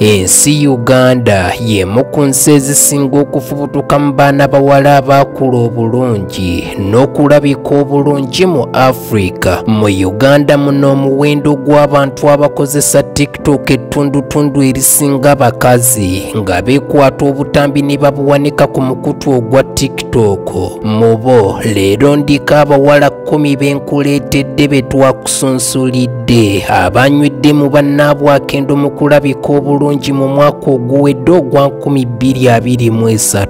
Ensi Uganda y'emu ku nsi ezisinga okufubutuka mu baana bawala abaakula obulungi n'okulabika obulungi mu Africa. Mu Uganda muno omuwendo gw'abantu abakozesa TikTok ettundutundu erisinga bakazi nga beekwata obutambi ne babuwanika ku mukutu ogwa TikTok. Mu bo leero ndiko abawala 10 benkuleetedde be twakusunsulidde abanywedde mu bannaabwe akendo mu kulabika obulungi mu mwaka oguwedde ogwa 2023.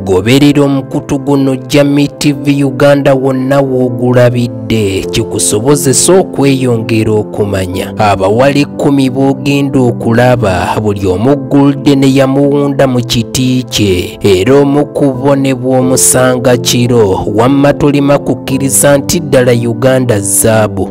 Goberera omukutu guno Jamii TV Uganda wonna w'ogulabidde kikusobozesa okweyongera okumanya abawala 10 b'ogenda okulaba buli omu gulde ne yamuwunda mu kiti kye era omu ku bo ne bw'omusanga kiro wamma tolima kukkiriza nti ddala Uganda zaabu.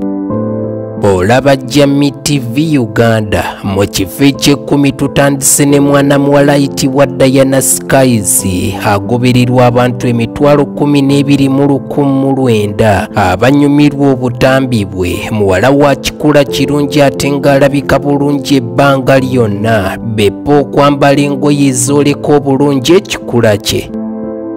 Olaba Jamii TV Uganda mu kifo eky'ekkumi tutandise ne mwana muwala ayitibwa Diana Skies agobererwa abantu 12,109 abanyumirwa obutambi bwe. Muwala wa kikula kirungi ate ng'alabika bulungi ebbanga lyonna beppa okwambala engoye ezooleka obulungi ekikula kye.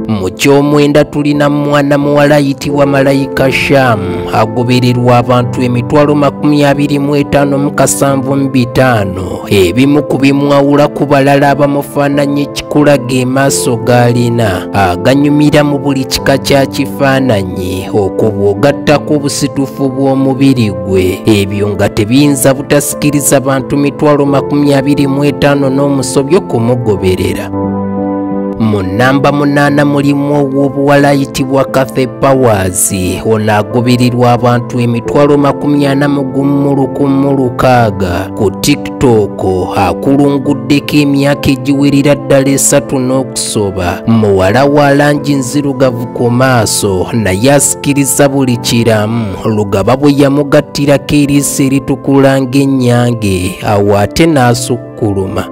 Mu ky'omwenda tulina mwana muwala ayitibwa Malayika Sham agobererwa abantu 25,775 ebimu ku bimwawula ku balala abamufaananya ekikula ge maaso g'alina aganyumira mu buli kika kya kifaananyi okubw'ogattako obusitufu bw'omubiri gwe ebyo nga tebiyinza butasikiriza bantu 25,000 n'omusobyo kumugoberera. Mu nnamba 8 mulimu ow'obuwala ayitibwa Kathy Powers ono agobererwa abantu 41,160 ku TikTok akulunguddeko emyaka egiwerera ddala 3 n'okusoba. Muwala wa langi nzirugavu ku maaso naye asikiriza buli kiramu Lugaba bwe yamugattirako eriiso eritukula ng'ennyange awo ate n'asukkuluma.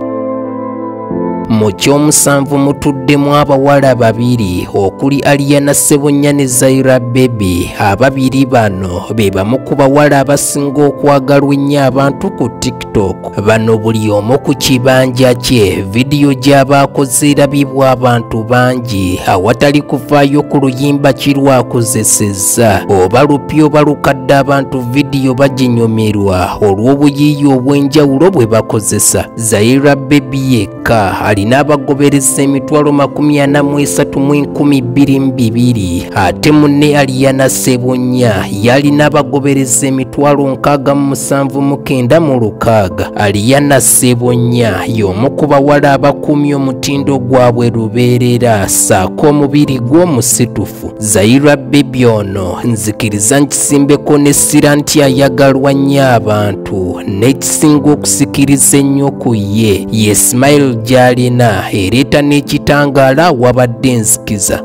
Mu ky'omusanvu mutuddemu abawala 2 okuli Ariana Ssebunya ne Zaira Baby. Ababiri bano be bamu ku bawala abasinga okwagalwa ennyo abantu ku TikTok. Bano buli omu ku kibanja kye vidiyo gy'abaakoze erabibwa abantu bangi awatali kuvaayo ku luyimba kirwakozesezza oba lupya oba lukadde abantu vidiyo baginyumirwa olw'obuyiiyi obw'enjawulo bwe bakozesa. Zaira Baby yekka alina abagobereza 43,22 ate munne Ariana Ssebunya yalina abagobereza 67,906. Ariana Ssebunya y'omu ku bawala abakumya omutindo gwabwe lubeerera ssaako omubiri gw'omusitufu. Zaira Baby ono nzikiriza nkisimbeko n'essira nti ayagalwa nnyo abantu n'ekisinga okusikiriza ennyo ku ye smile gy'alina ereeta n'ekitangaala wabadde enzikiza.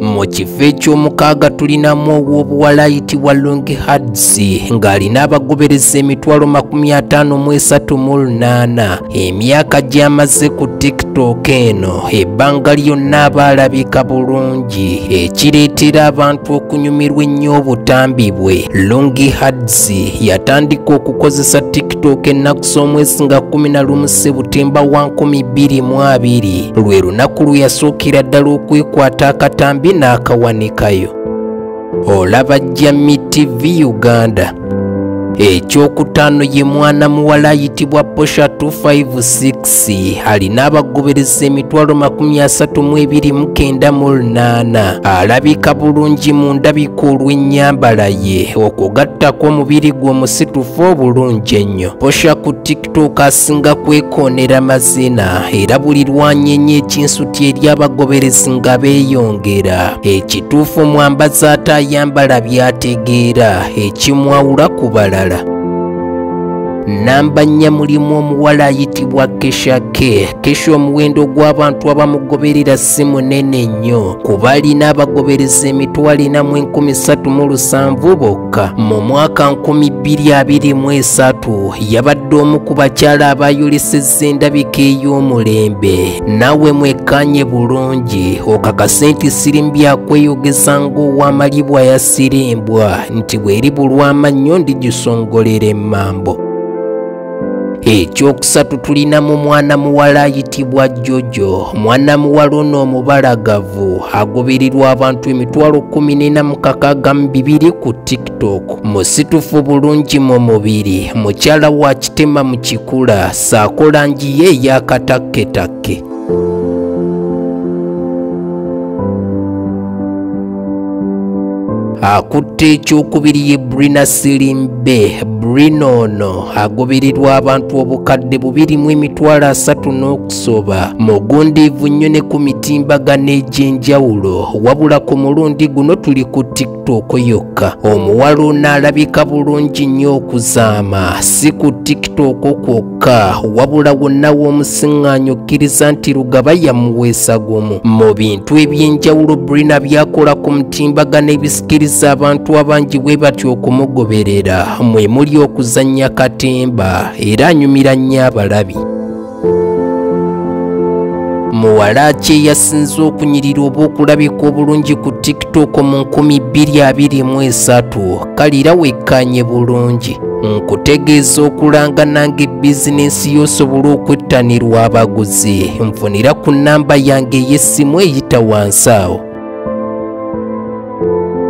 Mu kifo eky'omukaaga tulinamu ow'obuwala ayitibwa Long Hads ng'alina abagobereza 53,8 emyaka gy'amaze ku TikTok eno ebbanga lyonna aba alabika bulungi ekireetera abantu okunyumirwa ennyo obutambi bwe. Long Hads yatandika okukozesa TikTok ennaku z'omwezi nga 11 Septemba 2020 lwe lunaku lwe yasookera ddala okwekwata akatambi n'akawanikayo. Olaba Jamii TV Uganda. Ekyokutaano ye mwana muwala ayitibwa Posha 256 alina abagobereza 32,908 alabika bulungi mu ndabika olw'ennyambala ye okugattako omubiri gwe omusitufu obulungi ennyo. Posha ku TikTok asinga kwekoonera mazina era buli lwanyenye ekinsuti eri abagoberezi nga beeyongera. Ekituufu mwambazi ate ayambala byategeera ekimwawula ku balala. Namba 4 mulimu omuwala ayitibwa Kesha K. Kesha omuwendo gw'abantu abamugoberera si munene nnyo kuba alina abagobereza 437,000 bokka. Mu mwaka 2023 yabadde omu ku bakyala abayolesezza endabika ey'omulembe. Naawe mwekkaanye bulungi okakase nti sirimu byakweyogeza ng'ow'amalibwa yasirimbwa nti bw'eri bulwamannyo ndigisongolera emmambo. Ekyokusatu tulinamu mwana muwala ayitibwa Jojo. Mwana muwala ono omubalagavu agobererwa abantu 14,662 ku TikTok. Musitufu bulungi mu mubiri, mukyala wa kitema mu kikula, saako langi ye ey'akatakketakke. Akutte ekyokubiri ye Brina Sirimbe. Brina ono agobererwa abantu obukadde 2,300 mugundiivu nnyo ne ku mitimbagano egy'enjawulo, wabula ku mulundi guno tuli ku TikTok yokka. Omuwala ono alabika bulungi nnyo okuzaama, si ku TikTok kwokka wabula wonna w'omusiŋŋaanyo okkiriza nti Lugaba yamuweesa gumu. Mu bintu eby'enjawulo Brina byakola ku mutimbagano ebisikiriza abantu abangi bwe batyo okumugoberera, mwe muli okuzannya katemba, era anyumira nnyo abalabi. Muwala ki eyasinze okunyirira oba okulabika obulungi ku TikTok mu 2023? Kalira wekkaanye bulungi. Nkutegeeza okulanga nange bizinensi y'osobola okwettanirwa abaguzi. Nfunira ku nnamba yange ey'essimu eyita wansi awo.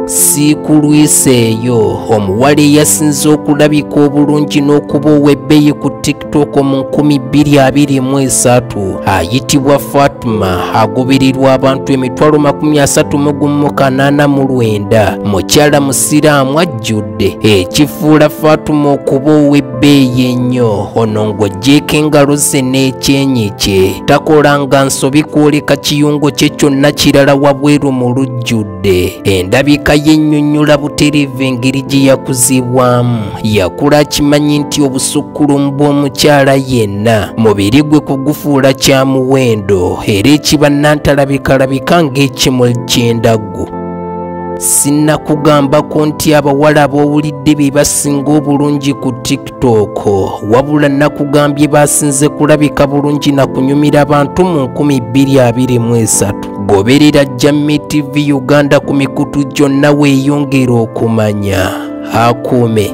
Sikulwiseeyo, omuwala eyasinze okulabika obulungi n'okuba ow'ebbeeyi ku TikTok mu 2023 ayitibwa Fatuma, agobererwa abantu 31,89. Mukyala musiraamu ajjudde, ekifuula Fatuma okuba ow'ebbeeyi ennyo. Ono ng'oggyeko engalo ze n'ekyenyi kye, takolanga nsobi kwoleka kiyungo kye kyonna kirala wabweru mu lujjudde. Endabika yennyonnyola butereevu engeri gye yakuzibwamu. Yakula akimanyi nti obusukkulumu bw'omukyala yenna mubiri gwe kugufuula kya muwendo, era ekiba nnantalabika ng'ekimuli ky'endaggu. Sinnakugambako nti abawala ab'owulidde be basinga obulungi ku TikTok, wabula nakugambye basinze kulabika bulungi na kunyumira abantu mu 2023. Goberera Jammeh TV Uganda ku mikutu gyonna weeyongera okumanya. Akuume.